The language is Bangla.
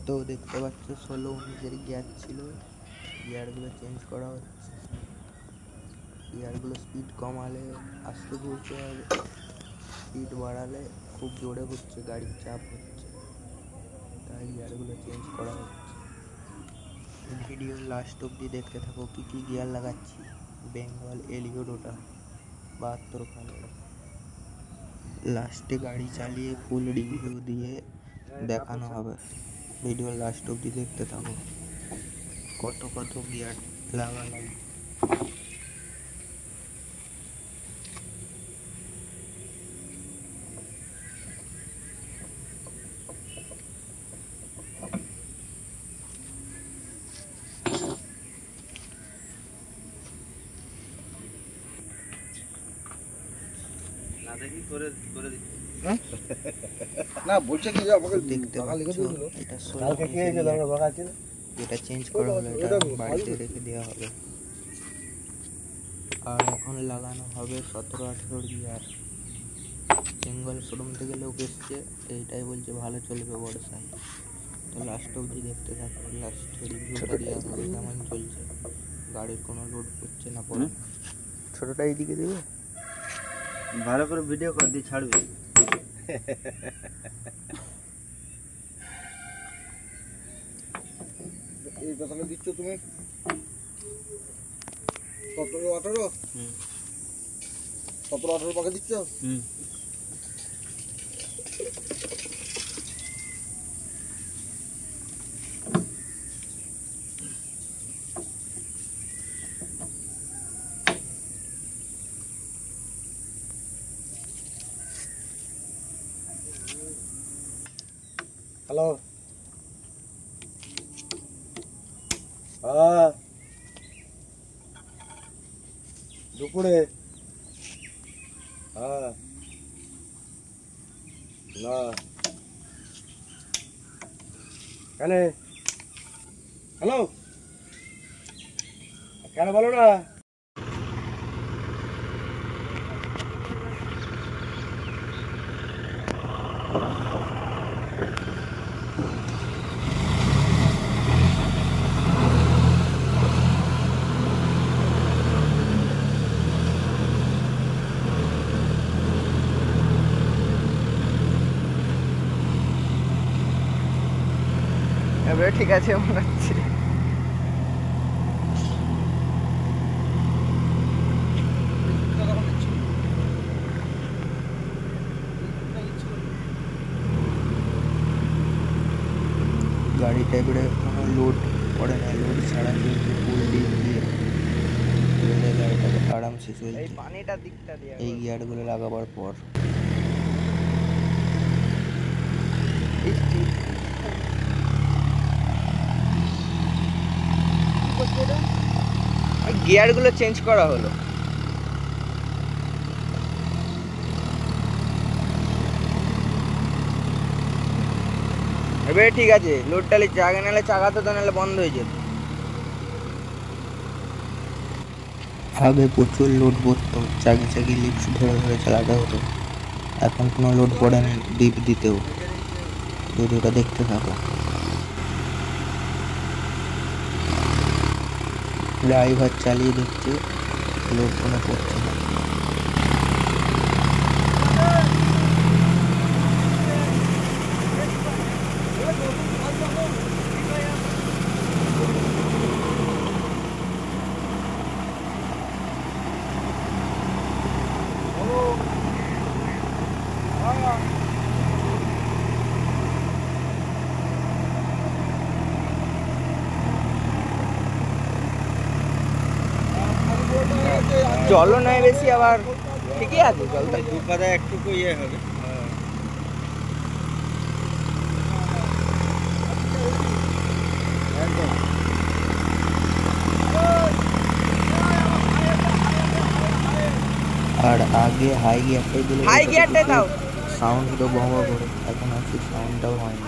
তো দেখতে পাচ্ছ 16-19 গিয়ার ছিল, গিয়ারগুলো চেঞ্জ করা হচ্ছে। গিয়ারগুলো স্পিড কমালে আস্তে ঘুরতে হবে, স্পিড বাড়ালে খুব জোরে ঘুরছে, গাড়ির চাপ হচ্ছে, তাই গিয়ারগুলো চেঞ্জ করা হচ্ছে। ভিডিও লাস্ট অবধি দেখতে থাকো কি কি গিয়ার লাগাচ্ছি। বেঙ্গল এলিও রোটার 72 খালের। লাস্টে গাড়ি চালিয়ে ফুল রিভিউ দিয়ে দেখানো হবে। ভিডিও লাস্ট অবধি দেখতে থাকো কত কত গিয়ার লাগালাম। না বলছে কি আমাকে দেখতে লিখে দিয়েছিল এটা কালকে কি হয়েছে দাঁড়া বাবা আছে যেটা চেঞ্জ করা হলো এটা বাড়িতে রেখে দেওয়া হবে। আর এখন লাগানো হবে 17-18 গিয়ার। বেঙ্গল শোরুম থেকে লোক এসছে, এইটাই বলছে ভালো চলবে বড় সাইজ। তো লাস্ট অবধি দেখতে থাকো, লাস্ট রিভিউটা দেওয়া হবে কেমন চলছে, গাড়ির কোনো লোড করছে না পরে। ছোটটা এইদিকে দেবে, ভালো করে ভিডিও কর দিয়ে ছাড়বে। এই কথাটা দিচ্ছ তুমি 17-18 17-18 পাকে দিচ্ছ। হ্যালো দুপুরে না কেন হ্যালো কেন বলো না। এবারে ঠিক আছে মনে হচ্ছে। গাড়িটা এবারে কোনো লোড পড়ে না, লোড ছাড়া কিন্তু ফুল ডিপ দিয়ে গাড়িটাকে আরামসে চলছে এই গিয়ারগুলো লাগাবার পর। গিয়ারগুলো চেঞ্জ করা হলো। এবারে ঠিক আছে, লোডটা আগে নাহলে চাকাতে তো নাহলে বন্ধ হয়ে যেত। আগে প্রচুর লোড পড়তো, চাকি লিফট ধরে ধরে চালাতে হতো, এখন কোনো লোড পড়ে না ডিপ দিতেও। ভিডিওটা দেখতে থাকো। ড্রাইভার চালিয়ে দেখছে লোড কোনো পড়ছে না। জলও নাই বেশি, আবার ঠিকই আছে জলটা, দু পাতা একটুকু ইয়ে হবে। আর আগে হাই গিয়ারটাই দিলে, হাই গিয়ারটাই দাও, সাউন্ড তো বড় করে, এখন আর সাউন্ডটাও হয়নি।